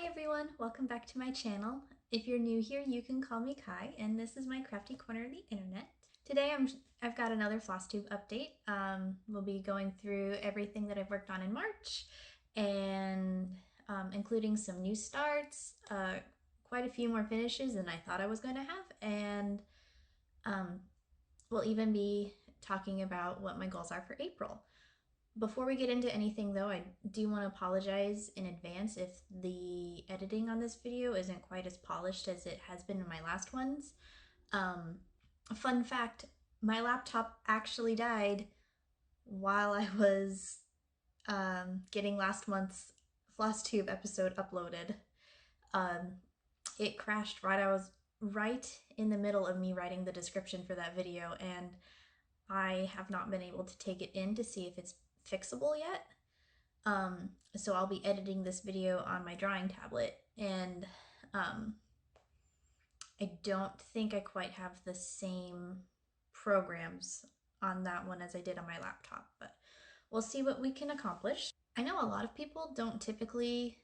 everyone, welcome back to my channel. If you're new here, you can call me Kai, and this is my crafty corner of the internet. Today I've got another flosstube update. We'll be going through everything that I've worked on in March, and including some new starts, quite a few more finishes than I thought I was going to have, and we'll even be talking about what my goals are for April. Before we get into anything though, I do want to apologize in advance if the editing on this video isn't quite as polished as it has been in my last ones. Fun fact, my laptop actually died while I was getting last month's flosstube episode uploaded. It crashed I was right in the middle of me writing the description for that video, and I have not been able to take it in to see if it's fixable yet. So I'll be editing this video on my drawing tablet, and I don't think I quite have the same programs on that one as I did on my laptop, but we'll see what we can accomplish. I know a lot of people don't typically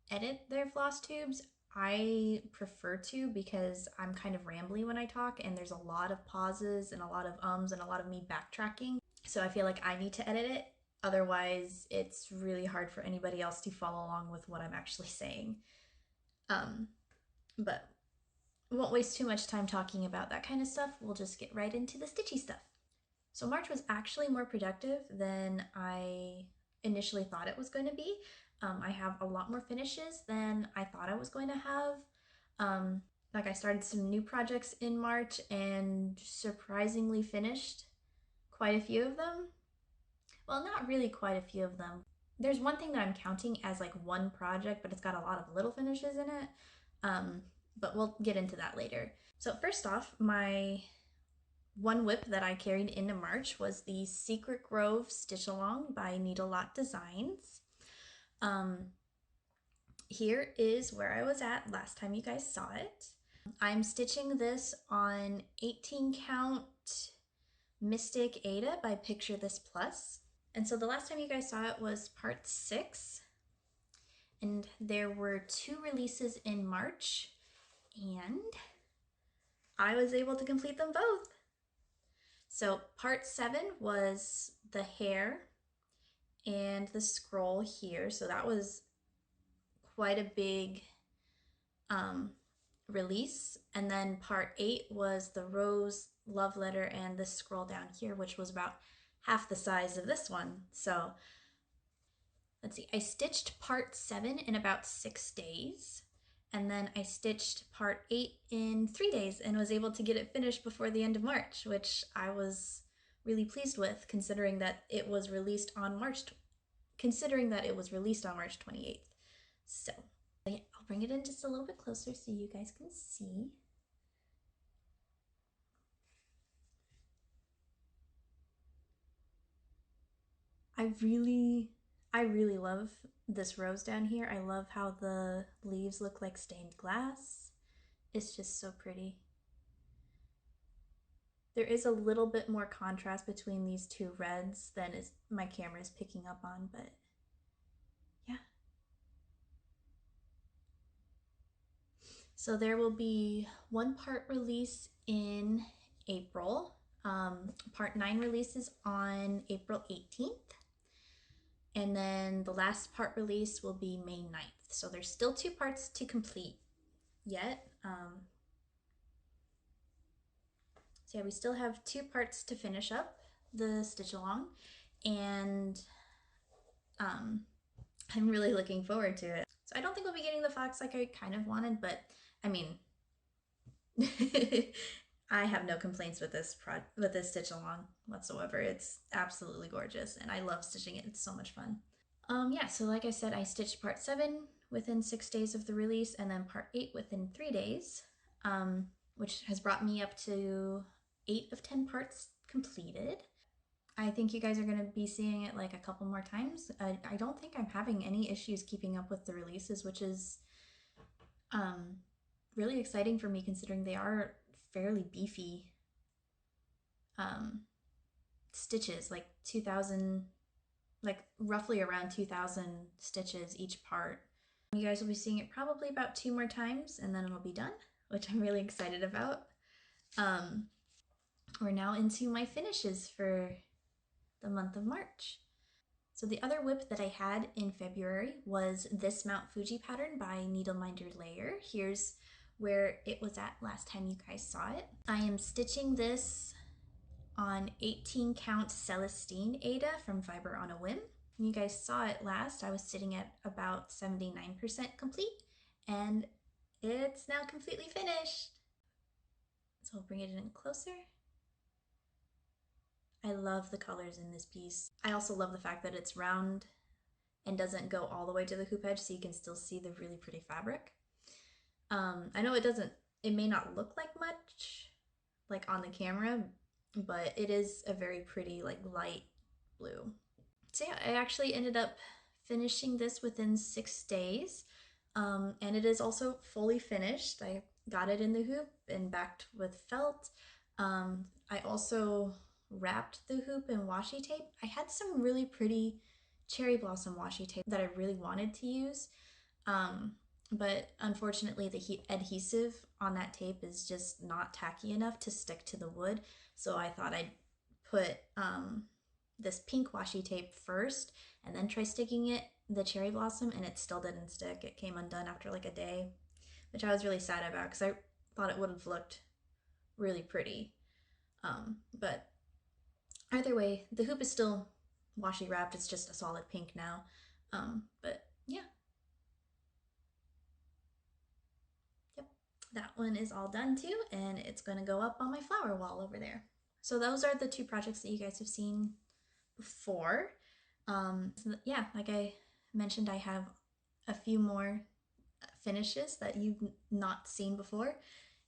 edit their floss tubes. I prefer to because I'm kind of rambly when I talk, and there's a lot of pauses and a lot of ums and a lot of me backtracking. So I feel like I need to edit it. Otherwise, it's really hard for anybody else to follow along with what I'm actually saying. But we won't waste too much time talking about that kind of stuff. We'll just get right into the stitchy stuff. So March was actually more productive than I initially thought it was going to be. I have a lot more finishes than I thought I was going to have. Like, I started some new projects in March and surprisingly finished quite a few of them. Well, not really quite a few of them. There's one thing that I'm counting as like one project, but it's got a lot of little finishes in it. But we'll get into that later. So first off, my one whip that I carried into March was the Secret Grove Stitch Along by Needle Lot Designs. Here is where I was at last time you guys saw it. I'm stitching this on 18 count Mystic Ada by Picture This Plus. And so the last time you guys saw it was part 6, and there were 2 releases in March, and I was able to complete them both. So part 7 was the hair and the scroll here, so that was quite a big release. And then part 8 was the rose love letter and the scroll down here, which was about half the size of this one. So let's see, I stitched part 7 in about 6 days, and then I stitched part 8 in 3 days and was able to get it finished before the end of March, which I was really pleased with, considering that it was released on March 28th. So I'll bring it in just a little bit closer so you guys can see. I really love this rose down here. I love how the leaves look like stained glass. It's just so pretty. There is a little bit more contrast between these 2 reds than my camera is picking up on, but yeah. So there will be 1 part release in April. Part 9 releases on April 18th. And then the last part release will be May 9th. So there's still 2 parts to complete yet. So yeah, we still have 2 parts to finish up the stitch along, and I'm really looking forward to it. So I don't think we'll be getting the fox like I kind of wanted, but I mean, I have no complaints with this stitch along whatsoever. It's absolutely gorgeous, and I love stitching it. It's so much fun. Yeah, so like I said, I stitched part 7 within 6 days of the release, and then part 8 within 3 days, which has brought me up to 8 of 10 parts completed. I think you guys are going to be seeing it like a couple more times. I don't think I'm having any issues keeping up with the releases, which is really exciting for me, considering they are fairly beefy stitches, like 2,000, like roughly around 2,000 stitches each part. You guys will be seeing it probably about 2 more times and then it'll be done, which I'm really excited about. We're now into my finishes for the month of March. So the other whip that I had in February was this Mount Fuji pattern by Needle Minder Layer. Here's where it was at last time you guys saw it. I am stitching this on 18 count Celestine Aida from Fiber on a Whim. When you guys saw it last, I was sitting at about 79% complete, and it's now completely finished. So I'll bring it in closer. I love the colors in this piece. I also love the fact that it's round and doesn't go all the way to the hoop edge, so you can still see the really pretty fabric. I know it may not look like much like on the camera, but it is a very pretty like light blue. So yeah, I actually ended up finishing this within 6 days, and it is also fully finished. I got it in the hoop and backed with felt. I also wrapped the hoop in washi tape. I had some really pretty cherry blossom washi tape that I really wanted to use, but unfortunately the adhesive on that tape is just not tacky enough to stick to the wood, so I thought I'd put this pink washi tape first and then try sticking the cherry blossom, and it still didn't stick. It came undone after like a day, which I was really sad about because I thought it would have looked really pretty. But either way, the hoop is still washi wrapped. It's just a solid pink now. But yeah. Yep, that one is all done too, and it's going to go up on my flower wall over there. So those are the 2 projects that you guys have seen before. So yeah, like I mentioned, I have a few more finishes that you've not seen before,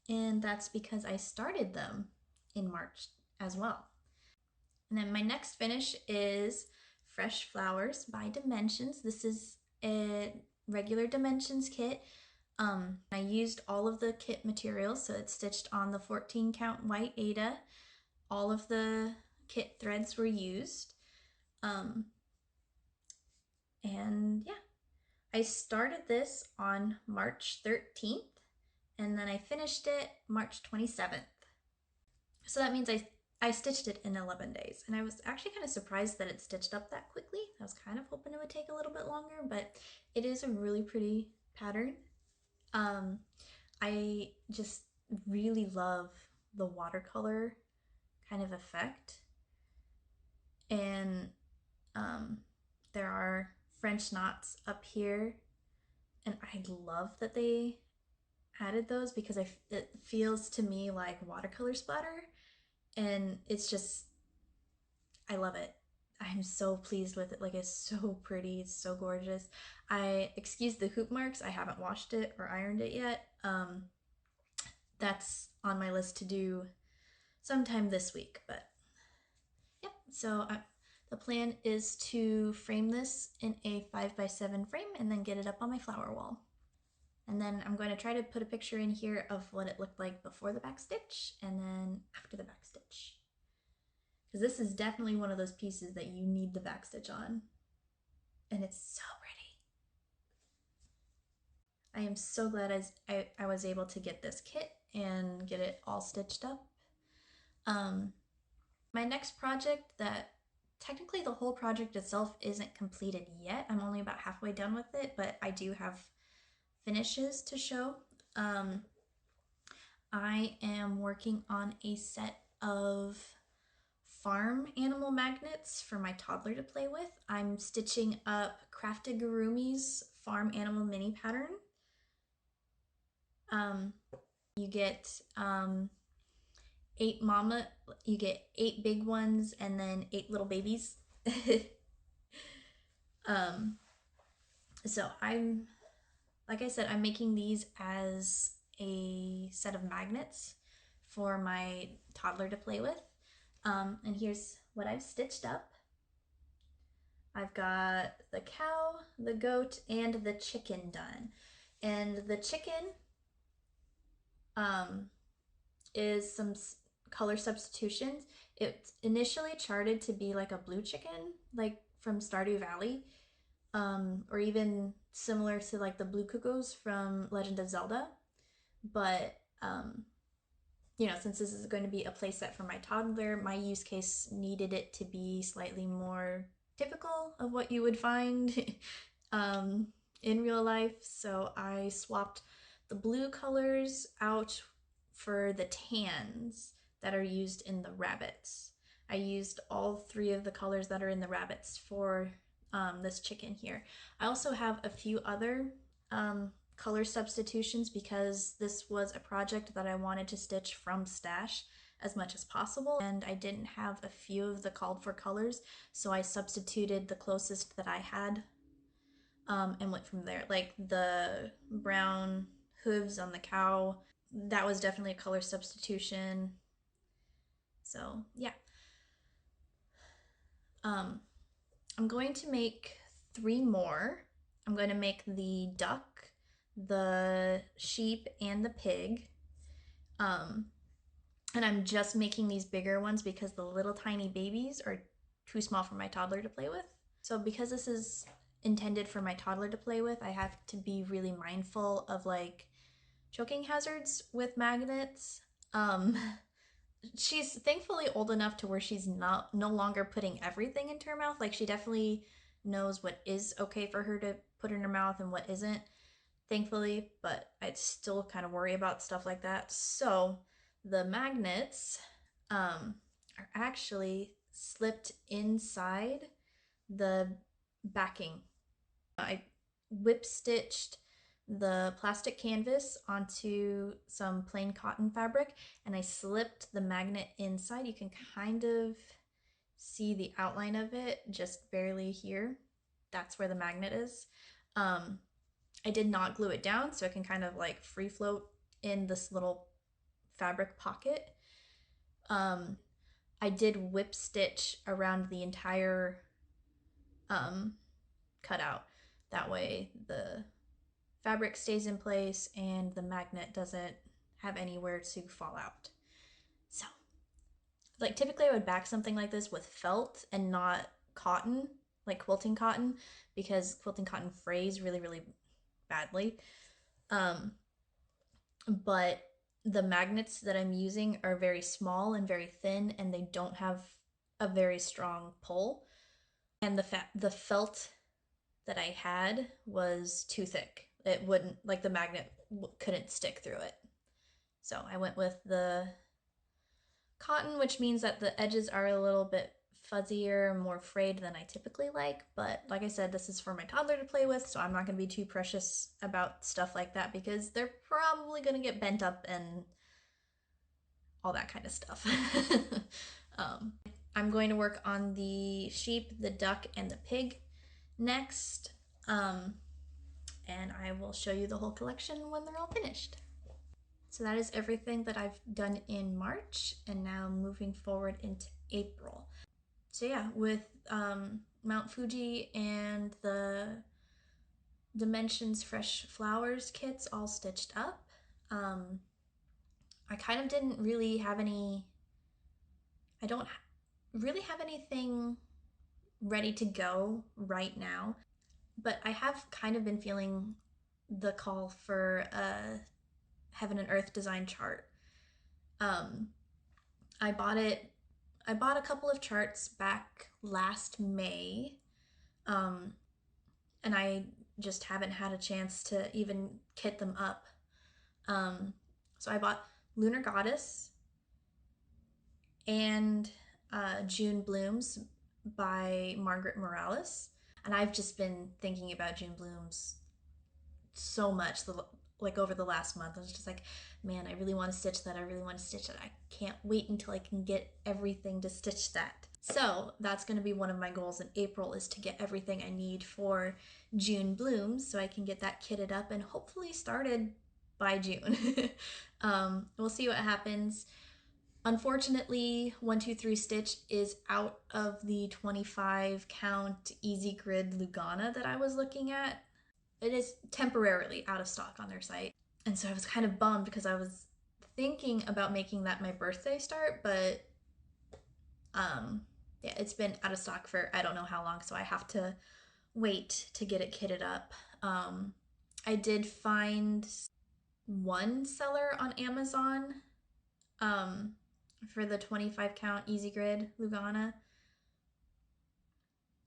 and that's because I started them in March as well. And then my next finish is Fresh Flowers by Dimensions. This is a regular Dimensions kit. I used all of the kit materials, so it's stitched on the 14 count white Aida. All of the kit threads were used. And yeah, I started this on March 13th and then I finished it March 27th. So that means I stitched it in 11 days, and I was actually kind of surprised that it stitched up that quickly. I was kind of hoping it would take a little bit longer, but it is a really pretty pattern. I just really love the watercolor kind of effect, and there are French knots up here, and I love that they added those because it feels to me like watercolor splatter, and it's just, I love it. I'm so pleased with it. Like, it's so pretty, it's so gorgeous. Excuse the hoop marks, I haven't washed it or ironed it yet. That's on my list to do sometime this week, but yeah. So the plan is to frame this in a 5x7 frame and then get it up on my flower wall. And then I'm going to try to put a picture in here of what it looked like before the back stitch and then after the back stitch. Because this is definitely one of those pieces that you need the back stitch on. And it's so pretty. I am so glad I was able to get this kit and get it all stitched up. My next project, that technically the whole project itself isn't completed yet. I'm only about halfway done with it, but I do have finishes to show. I am working on a set of farm animal magnets for my toddler to play with. I'm stitching up Crafted Gurumi's farm animal mini pattern. You get 8 big ones and then 8 little babies. So like I said, I'm making these as a set of magnets for my toddler to play with. And here's what I've stitched up. I've got the cow, the goat, and the chicken done. And the chicken is some color substitutions. It's initially charted to be like a blue chicken, like from Stardew Valley, or even similar to like the blue cuckoos from Legend of Zelda, but you know, since this is going to be a playset for my toddler, my use case needed it to be slightly more typical of what you would find in real life. So I swapped the blue colors out for the tans that are used in the rabbits. I used all three of the colors that are in the rabbits for this chicken here. I also have a few other color substitutions because this was a project that I wanted to stitch from stash as much as possible, and I didn't have a few of the called for colors, so I substituted the closest that I had and went from there. Like the brown hooves on the cow, that was definitely a color substitution. So yeah. I'm going to make 3 more. I'm going to make the duck, the sheep, and the pig. And I'm just making these bigger ones because the little tiny babies are too small for my toddler to play with. So because this is intended for my toddler to play with, I have to be really mindful of like choking hazards with magnets. She's thankfully old enough to where she's no longer putting everything into her mouth. Like she definitely knows what is okay for her to put in her mouth and what isn't, thankfully, but I still kind of worry about stuff like that. So the magnets are actually slipped inside the backing. I whip stitched the plastic canvas onto some plain cotton fabric and I slipped the magnet inside. You can kind of see the outline of it just barely here. That's where the magnet is. I did not glue it down, so it can kind of like free float in this little fabric pocket. I did whip stitch around the entire cutout. That way the fabric stays in place and the magnet doesn't have anywhere to fall out. So, like typically I would back something like this with felt and not cotton, like quilting cotton, because quilting cotton frays really, really badly. But the magnets that I'm using are very small and very thin, and they don't have a very strong pull. And the felt that I had was too thick. It wouldn't, like the magnet couldn't stick through it. So I went with the cotton, which means that the edges are a little bit fuzzier, more frayed than I typically like. But like I said, this is for my toddler to play with, so I'm not going to be too precious about stuff like that because they're probably going to get bent up and all that kind of stuff. I'm going to work on the sheep, the duck, and the pig next. And I will show you the whole collection when they're all finished. So that is everything that I've done in March, and now moving forward into April. So yeah, with Mount Fuji and the Dimensions Fresh Flowers kits all stitched up, I kind of didn't really have I don't really have anything ready to go right now, but I have kind of been feeling the call for a Heaven and Earth design chart. I bought a couple of charts back last May, and I just haven't had a chance to even kit them up. So I bought Lunar Goddess and June Blooms by Margaret Morales. And I've just been thinking about June Blooms so much, like over the last month. I was just like, man, I really want to stitch that. I really want to stitch that. I can't wait until I can get everything to stitch that. So that's going to be one of my goals in April, is to get everything I need for June Blooms so I can get that kitted up and hopefully started by June. We'll see what happens. Unfortunately, 123 Stitch is out of the 25 count easy grid Lugana that I was looking at. It is temporarily out of stock on their site. And so I was kind of bummed because I was thinking about making that my birthday start, but yeah, it's been out of stock for I don't know how long, so I have to wait to get it kitted up. I did find one seller on Amazon for the 25 count Easy Grid Lugana,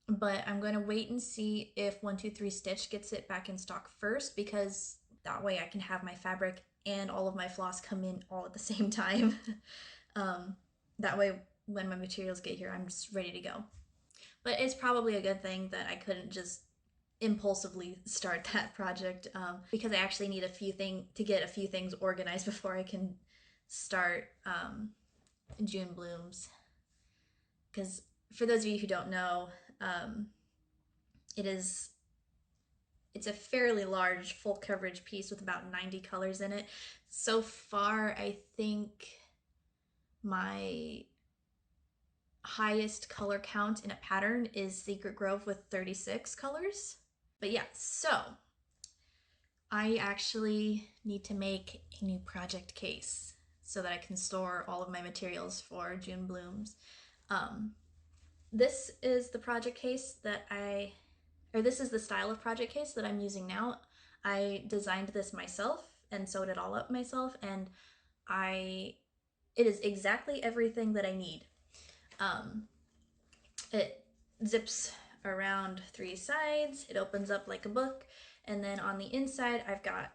but I'm going to wait and see if 123 Stitch gets it back in stock first, because that way I can have my fabric and all of my floss come in all at the same time. That way when my materials get here, I'm just ready to go. But it's probably a good thing that I couldn't just impulsively start that project, because I actually need to get a few things organized before I can start June blooms. Because for those of you who don't know, it's a fairly large full coverage piece with about 90 colors in it. So far, I think my highest color count in a pattern is Secret Grove with 36 colors. But yeah, so I actually need to make a new project case so that I can store all of my materials for June blooms. This is the project case this is the style of project case that I'm using now. I designed this myself and sewed it all up myself, and it is exactly everything that I need. It zips around 3 sides, it opens up like a book, and then on the inside I've got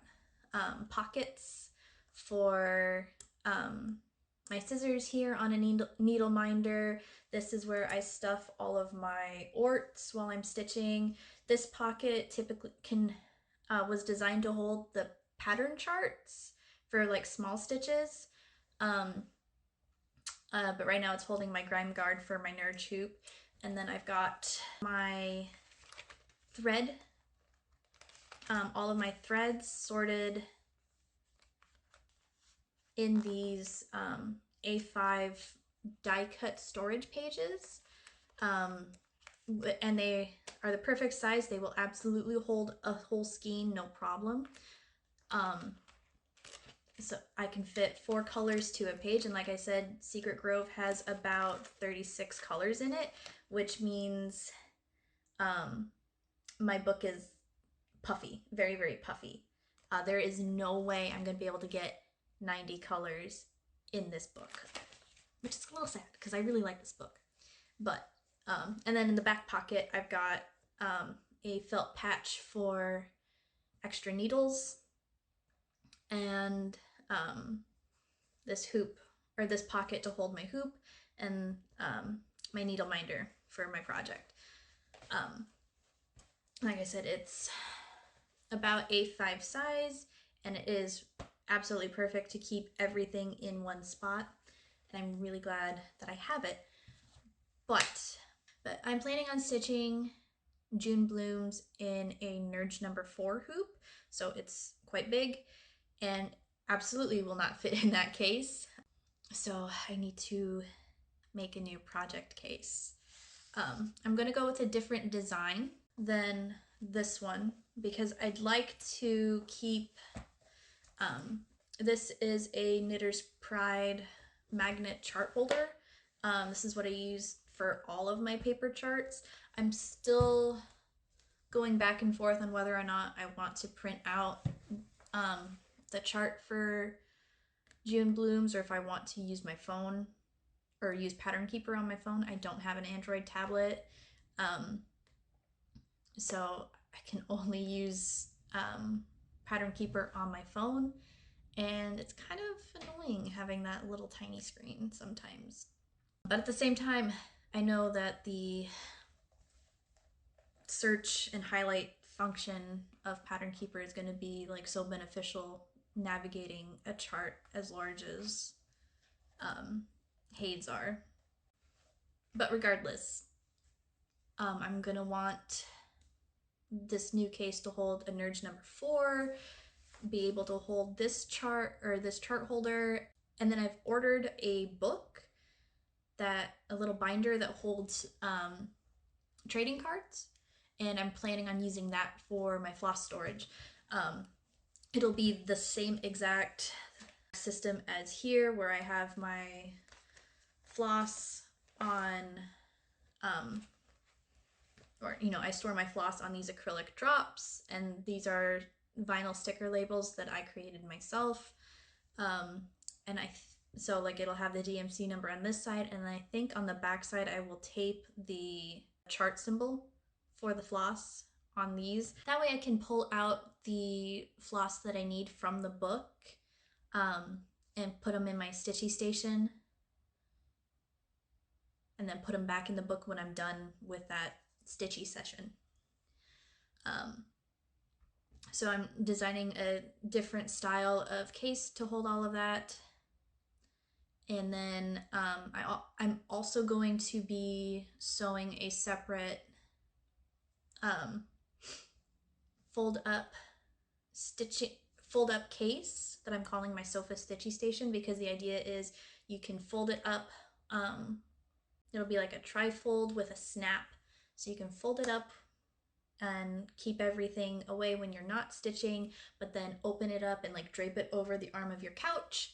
pockets for my scissors here on a needle minder. This is where I stuff all of my orts while I'm stitching. This pocket typically was designed to hold the pattern charts for like small stitches. But right now it's holding my grime guard for my nerd hoop. And then I've got my thread, all of my threads sorted in these A5 die cut storage pages. And they are the perfect size. They will absolutely hold a whole skein, no problem. So I can fit 4 colors to a page, and like I said, Secret Grove has about 36 colors in it, which means my book is puffy, very, very puffy. There is no way I'm going to be able to get 90 colors in this book, which is a little sad because I really like this book. But, and then in the back pocket, I've got a felt patch for extra needles, and this hoop, or this pocket to hold my hoop, and my needle minder for my project. Like I said, it's about A5 size, and it is absolutely perfect to keep everything in one spot, and I'm really glad that I have it. But I'm planning on stitching June blooms in a Nerge number 4 hoop, so it's quite big and absolutely will not fit in that case. So I need to make a new project case. I'm gonna go with a different design than this one because I'd like to keep, this is a Knitter's Pride magnet chart holder. This is what I use for all of my paper charts. I'm still going back and forth on whether or not I want to print out the chart for June blooms, or if I want to use my phone or use Pattern Keeper on my phone. I don't have an Android tablet, so I can only use Pattern Keeper on my phone, and it's kind of annoying having that little tiny screen sometimes. But at the same time, I know that the search and highlight function of Pattern Keeper is going to be like so beneficial navigating a chart as large as Hades are. But regardless, I'm gonna want this new case to hold a Nerge number 4, be able to hold this chart, or this chart holder, and then I've ordered a book, a little binder that holds trading cards, and I'm planning on using that for my floss storage. It'll be the same exact system as here, where I have my floss on, or I store my floss on these acrylic drops, and these are vinyl sticker labels that I created myself. And so like it'll have the DMC number on this side, and I think on the back side I will tape the chart symbol for the floss on these. That way I can pull out the floss that I need from the book and put them in my stitchy station, and then put them back in the book when I'm done with that stitchy session. So I'm designing a different style of case to hold all of that. And then I'm also going to be sewing a separate fold up case that I'm calling my sofa stitchy station, because the idea is you can fold it up. It'll be like a tri-fold with a snap, so you can fold it up and keep everything away when you're not stitching, but then open it up and like drape it over the arm of your couch,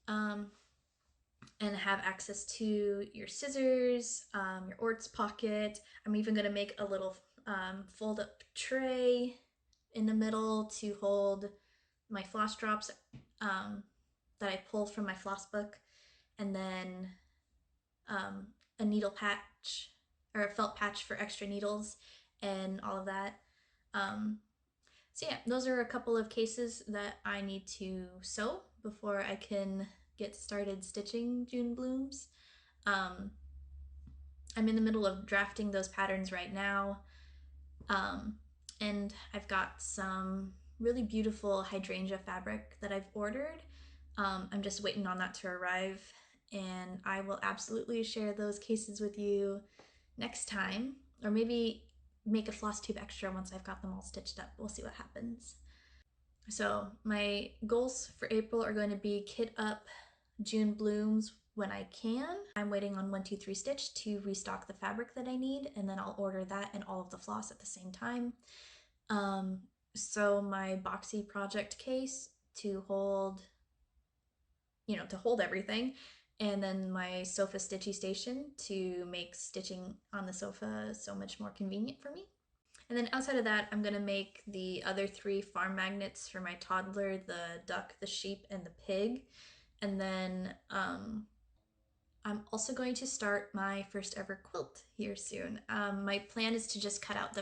and have access to your scissors, your orts pocket. I'm even gonna make a little fold up tray in the middle to hold my floss drops that I pulled from my floss book, and then a needle patch or a felt patch for extra needles and all of that. So yeah, those are a couple of cases that I need to sew before I can get started stitching June blooms. I'm in the middle of drafting those patterns right now, and I've got some really beautiful hydrangea fabric that I've ordered. I'm just waiting on that to arrive, and I will absolutely share those cases with you next time, or maybe make a floss tube extra once I've got them all stitched up. We'll see what happens. So my goals for April are going to be kit up June blooms when I can. I'm waiting on 123 Stitch to restock the fabric that I need, and then I'll order that and all of the floss at the same time. So my boxy project case to hold everything, and then my sofa stitchy station to make stitching on the sofa so much more convenient for me. And then outside of that, I'm gonna make the other 3 farm magnets for my toddler, the duck, the sheep, and the pig. And then I'm also going to start my first ever quilt here soon. My plan is to just cut out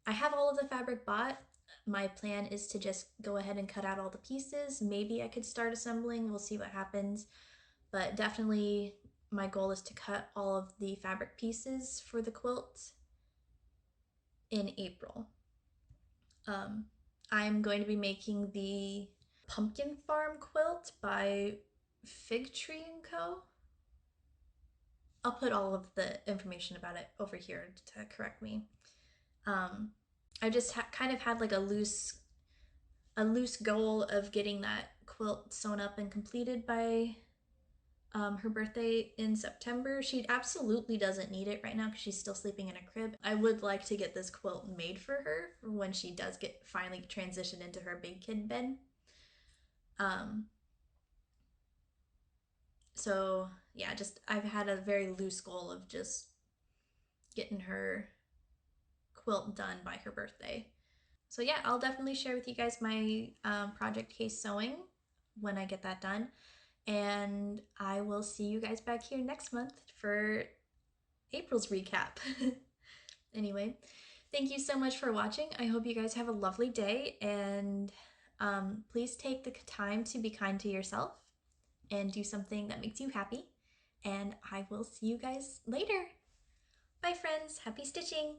I have all of the fabric bought. My plan is to just go ahead and cut out all the pieces. Maybe I could start assembling, we'll see what happens. But definitely my goal is to cut all of the fabric pieces for the quilt in April. I'm going to be making the Pumpkin Farm quilt by Fig Tree & Co. I'll put all of the information about it over here to correct me. I just kind of had like a loose goal of getting that quilt sewn up and completed by her birthday in September. She absolutely doesn't need it right now because she's still sleeping in a crib. I would like to get this quilt made for her for when she does get finally transition into her big kid bed. So yeah, I've had a very loose goal of just getting her quilt done by her birthday. So yeah, I'll definitely share with you guys my project case sewing when I get that done. And I will see you guys back here next month for April's recap. Anyway, thank you so much for watching. I hope you guys have a lovely day, and please take the time to be kind to yourself and do something that makes you happy. And I will see you guys later. Bye friends, happy stitching!